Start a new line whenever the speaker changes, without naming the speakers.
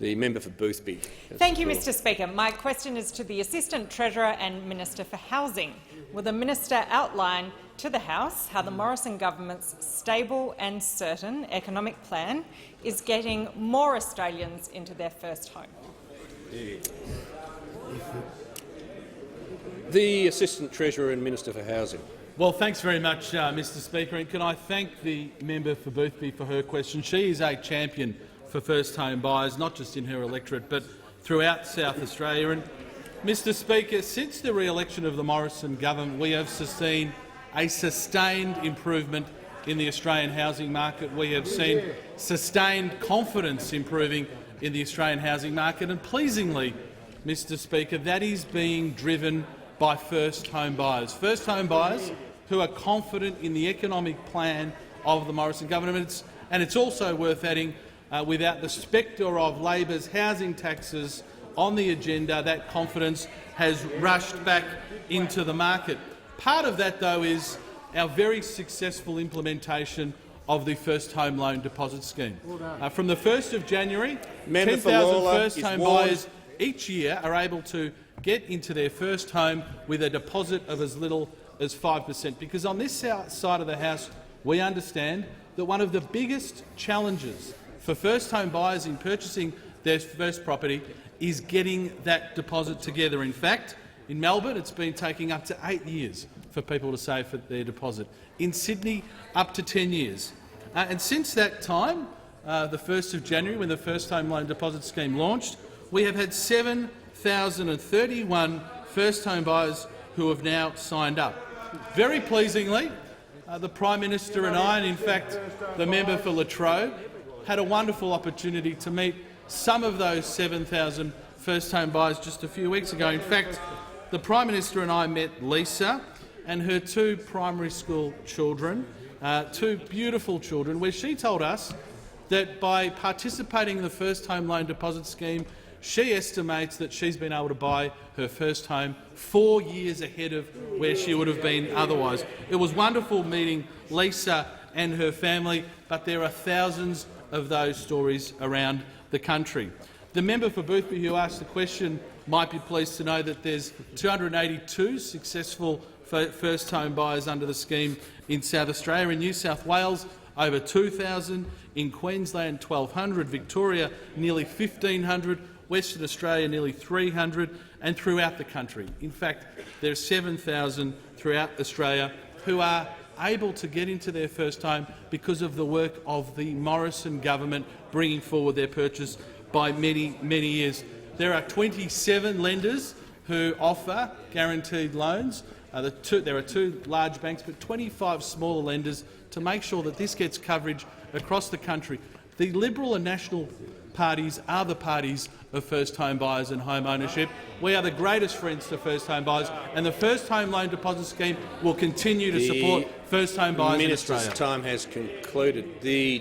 The member for Boothby.
Thank you, Mr Speaker. My question is to the Assistant Treasurer and Minister for Housing. Will the minister outline to the House how the Morrison government's stable and certain economic plan is getting more Australians into their first home?
The Assistant Treasurer and Minister for Housing.
Well, thanks very much, Mr Speaker, and can I thank the member for Boothby for her question. She is a champion for first home buyers, not just in her electorate but throughout South Australia. And, Mr Speaker, since the re-election of the Morrison government, we have seen a sustained improvement in the Australian housing market. We have seen sustained confidence improving in the Australian housing market, and pleasingly, Mr Speaker, that is being driven by first home buyers. First home buyers who are confident in the economic plan of the Morrison government. And it's also worth adding, without the spectre of Labor's housing taxes on the agenda, that confidence has rushed back into the market. Part of that, though, is our very successful implementation of the First Home Loan Deposit Scheme. From the 1st of January, 10,000 first home buyers each year are able to get into their first home with a deposit of as little as 5%. Because on this side of the House, we understand that one of the biggest challenges for first home buyers in purchasing their first property is getting that deposit together. In fact, in Melbourne, it's been taking up to 8 years for people to save for their deposit. In Sydney, up to 10 years. And since that time, the 1st of January, when the First Home Loan Deposit Scheme launched, we have had 7,031 first home buyers who have now signed up. Very pleasingly, the Prime Minister and I, and in fact the member for Latrobe, had a wonderful opportunity to meet some of those 7,000 first home buyers just a few weeks ago. In fact, the Prime Minister and I met Lisa and her 2 primary school children, 2 beautiful children, where she told us that by participating in the First Home Loan Deposit Scheme, she estimates that she's been able to buy her first home 4 years ahead of where she would have been otherwise. It was wonderful meeting Lisa and her family, but there are thousands of those stories around the country. The member for Boothby who asked the question might be pleased to know that there's 282 successful first home buyers under the scheme in South Australia. In New South Wales, over 2,000, in Queensland 1,200, Victoria nearly 1,500, Western Australia nearly 300, and throughout the country. In fact, there are 7,000 throughout Australia who are able to get into their first home because of the work of the Morrison government bringing forward their purchase by many, many years. There are 27 lenders who offer guaranteed loans. There are 2 large banks, but 25 smaller lenders to make sure that this gets coverage across the country. The Liberal and National parties are the parties of first home buyers and home ownership. We are the greatest friends to first home buyers, and the First Home Loan Deposit Scheme will continue to support first home buyers in Australia.
The Minister's time has concluded. The